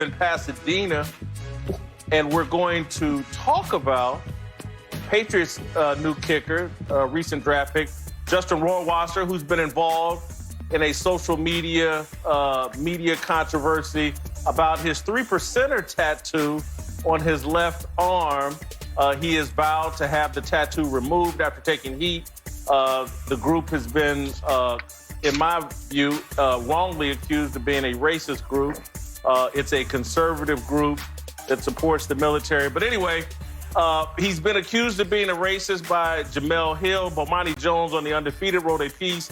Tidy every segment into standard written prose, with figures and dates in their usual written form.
in Pasadena, and we're going to talk about Patriots' new kicker, recent draft pick, Justin Rohrwasser, who's been involved in a social media controversy about his 3%er tattoo on his left arm. He has vowed to have the tattoo removed after taking heat. The group has been, in my view, wrongly accused of being a racist group. It's a conservative group that supports the military. But anyway, he's been accused of being a racist by Jemele Hill. Bomani Jones on The Undefeated wrote a piece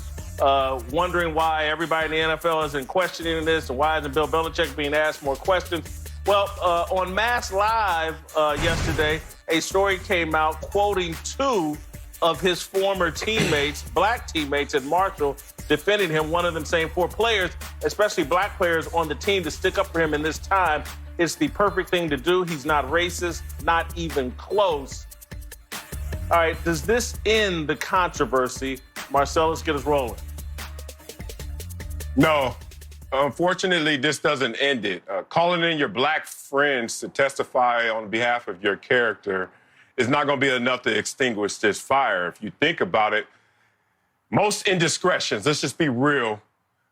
wondering why everybody in the NFL isn't questioning this and why isn't Bill Belichick being asked more questions. Well, on Mass Live yesterday, a story came out quoting two of his former teammates, black teammates at Marshall, defending him, one of them saying for players, especially black players on the team, to stick up for him in this time, it's the perfect thing to do. He's not racist, not even close. All right, does this end the controversy? Marcellus, get us rolling. No. Unfortunately, this doesn't end it. Calling in your black friends to testify on behalf of your character is not going to be enough to extinguish this fire. If you think about it, most indiscretions, let's just be real,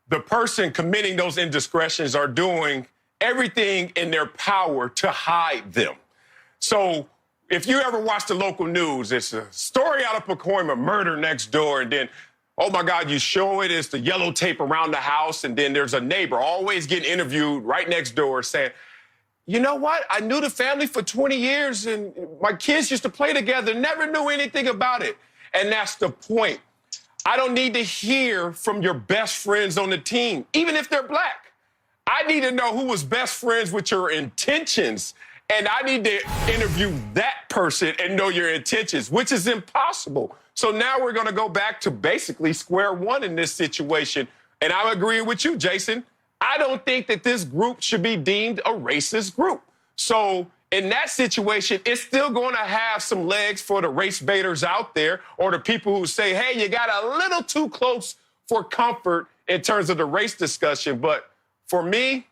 the person committing those indiscretions are doing everything in their power to hide them. So if you ever watch the local news, it's a story out of Pacoima, murder next door, and then, oh my God, you show it, it's the yellow tape around the house, and then there's a neighbor always getting interviewed right next door saying, you know what? I knew the family for 20 years, and my kids used to play together, never knew anything about it. And that's the point. I don't need to hear from your best friends on the team, even if they're black. I need to know who was best friends with your intentions, and I need to interview that person and know your intentions, which is impossible. So now we're going to go back to basically square one in this situation. And I agree with you, Jason. I don't think that this group should be deemed a racist group. So in that situation, it's still going to have some legs for the race baiters out there or the people who say, hey, you got a little too close for comfort in terms of the race discussion. But for me,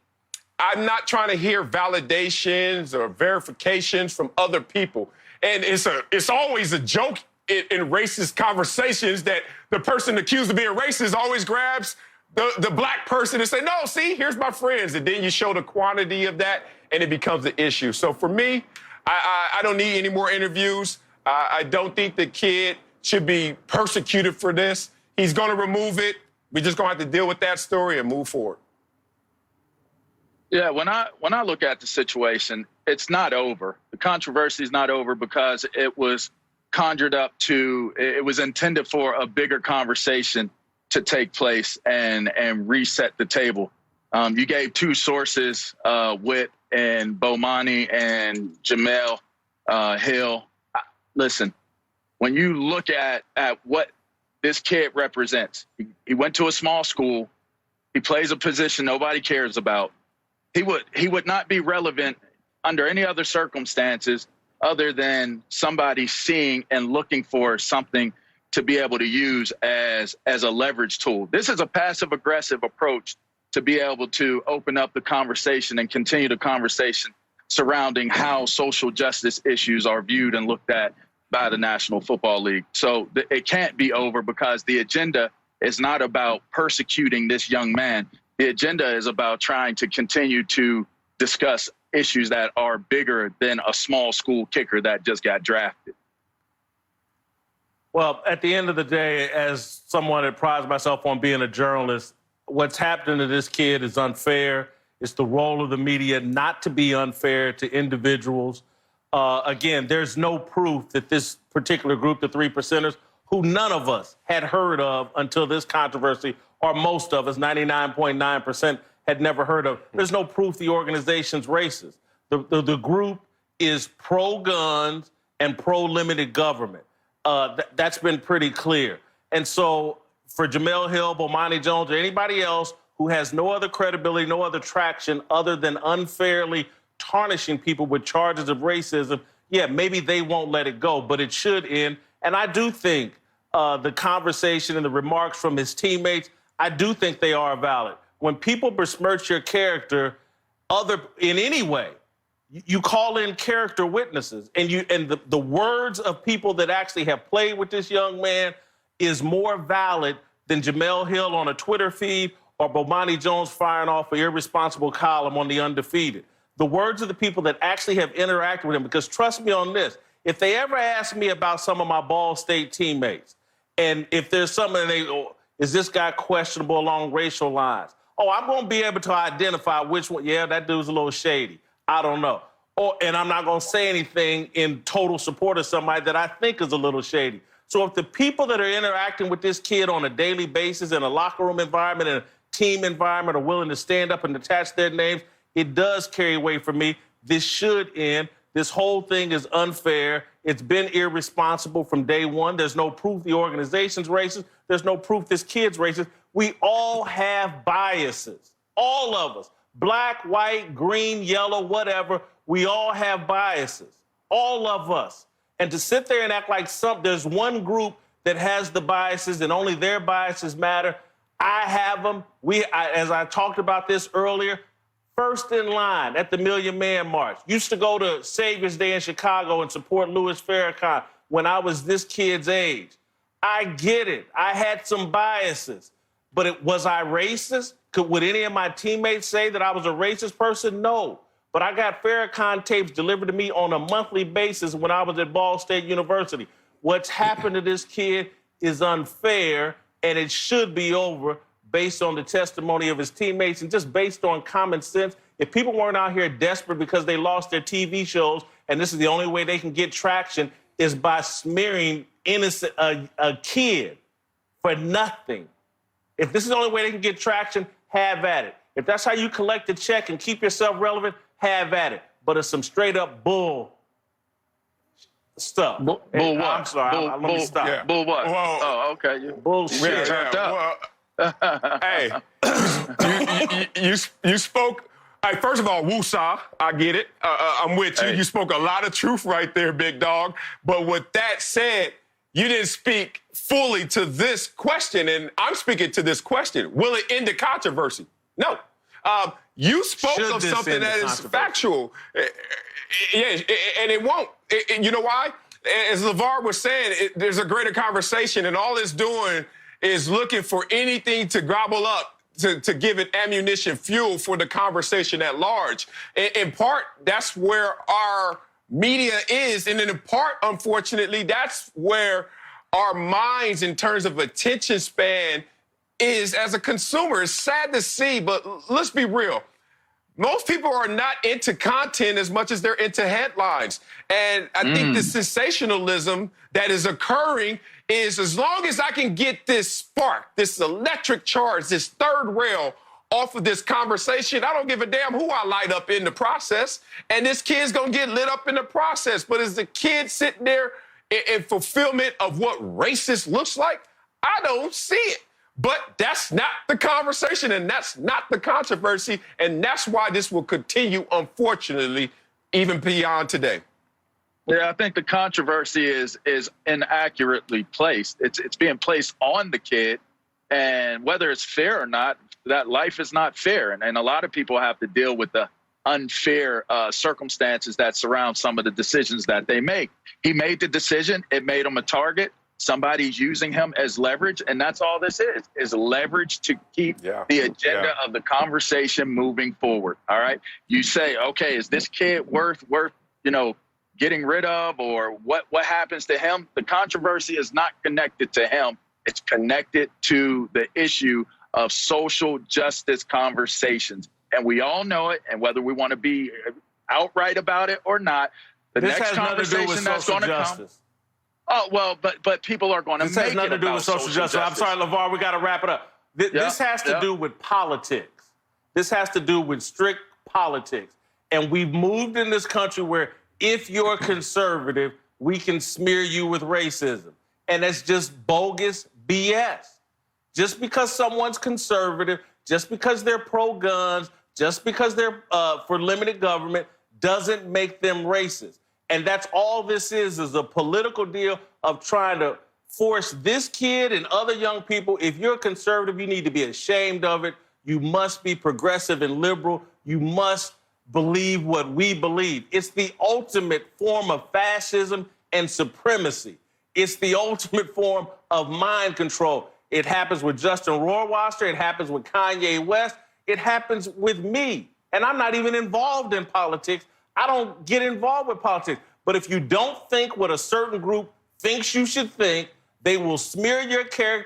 I'm not trying to hear validations or verifications from other people. And it's always a joke in racist conversations that the person accused of being racist always grabs the black person and say, no, see, here's my friends. And then you show the quantity of that, and it becomes an issue. So for me, I don't need any more interviews. I don't think the kid should be persecuted for this. He's going to remove it. We're just going to have to deal with that story and move forward. Yeah, when I look at the situation, it's not over. The controversy is not over because it was conjured up it was intended for a bigger conversation to take place and reset the table. You gave two sources, Whit and Bomani and Jemele Hill. Listen, when you look at what this kid represents, he went to a small school. He plays a position nobody cares about. He would not be relevant under any other circumstances other than somebody seeing and looking for something to be able to use as a leverage tool. This is a passive-aggressive approach to be able to open up the conversation and continue the conversation surrounding how social justice issues are viewed and looked at by the National Football League. So it can't be over because the agenda is not about persecuting this young man. The agenda is about trying to continue to discuss issues that are bigger than a small school kicker that just got drafted. Well, at the end of the day, as someone that prides myself on being a journalist, what's happening to this kid is unfair. It's the role of the media not to be unfair to individuals. Again, there's no proof that this particular group, the 3%ers, who none of us had heard of until this controversy, or most of us, 99.9%, had never heard of. There's no proof the organization's racist. The group is pro-guns and pro-limited government. That's been pretty clear. And so for Jemele Hill, Bomani Jones, or anybody else who has no other credibility, no other traction other than unfairly tarnishing people with charges of racism, yeah, maybe they won't let it go, but it should end. And I do think the conversation and the remarks from his teammates, I do think they are valid. When people besmirch your character, in any way, you call in character witnesses, and the words of people that actually have played with this young man is more valid than Jamel Hill on a Twitter feed or Bomani Jones firing off an irresponsible column on The Undefeated. The words of the people that actually have interacted with him, because trust me on this, if they ever ask me about some of my Ball State teammates, and if there's something is this guy questionable along racial lines? Oh, I'm going to be able to identify which one. Yeah, that dude's a little shady. I don't know. And I'm not going to say anything in total support of somebody that I think is a little shady. So if the people that are interacting with this kid on a daily basis in a locker room environment and a team environment are willing to stand up and attach their names, it does carry weight for me. This should end. This whole thing is unfair. It's been irresponsible from day one. There's no proof the organization's racist. There's no proof this kid's racist. We all have biases, all of us. Black, white, green, yellow, whatever. We all have biases, all of us. And to sit there and act like there's one group that has the biases and only their biases matter, I have them. As I talked about this earlier, first in line at the Million Man March. Used to go to Savior's Day in Chicago and support Louis Farrakhan when I was this kid's age. I get it. I had some biases. But was I racist? Would any of my teammates say that I was a racist person? No. But I got Farrakhan tapes delivered to me on a monthly basis when I was at Ball State University. What's happened to this kid is unfair, and it should be over based on the testimony of his teammates and just based on common sense. If people weren't out here desperate because they lost their TV shows and this is the only way they can get traction is by smearing a kid for nothing. If this is the only way they can get traction, have at it. If that's how you collect a check and keep yourself relevant, have at it. But it's some straight up bull stuff. Bull what? I'm sorry. Let me stop. Yeah. Bull what? Well, Oh, okay. Bullshit. Hey, you spoke. Hey, first of all, woosah, I get it. I'm with you. Hey. You spoke a lot of truth right there, big dog. But with that said, you didn't speak fully to this question, and I'm speaking to this question. Will it end the controversy? No. You spoke of something that is factual. Yeah, and it won't. You know why? As LeVar was saying, there's a greater conversation, and all it's doing is looking for anything to gobble up to give it ammunition, fuel for the conversation at large. In part, that's where our media is. And in part, unfortunately, that's where our minds in terms of attention span is as a consumer. It's sad to see, but let's be real. Most people are not into content as much as they're into headlines. And I think the sensationalism that is occurring is as long as I can get this spark, this electric charge, this third rail off of this conversation, I don't give a damn who I light up in the process. And this kid's going to get lit up in the process. But is the kid sitting there in fulfillment of what racist looks like? I don't see it. But that's not the conversation, and that's not the controversy, and that's why this will continue, unfortunately, even beyond today. Yeah, I think the controversy is inaccurately placed. It's being placed on the kid, and whether it's fair or not, that life is not fair, and a lot of people have to deal with the unfair circumstances that surround some of the decisions that they make. He made the decision. It made him a target. Somebody's using him as leverage, and that's all this is leverage to keep the agenda of the conversation moving forward. All right. You say, okay, is this kid worth, getting rid of, or what happens to him? The controversy is not connected to him. It's connected to the issue of social justice conversations. And we all know it. And whether we want to be outright about it or not, this next conversation that's going to come. Oh, well, but people are going to make it about social justice. This has nothing to do with social justice. I'm sorry, LeVar, we got to wrap it up. This has to do with politics. This has to do with strict politics. And we've moved in this country where if you're conservative, we can smear you with racism. And that's just bogus BS. Just because someone's conservative, just because they're pro-guns, just because they're for limited government, doesn't make them racist. And that's all this is a political deal of trying to force this kid and other young people. If you're a conservative, you need to be ashamed of it. You must be progressive and liberal. You must believe what we believe. It's the ultimate form of fascism and supremacy. It's the ultimate form of mind control. It happens with Justin Rohrwasser. It happens with Kanye West. It happens with me. And I'm not even involved in politics. I don't get involved with politics. But if you don't think what a certain group thinks you should think, they will smear your character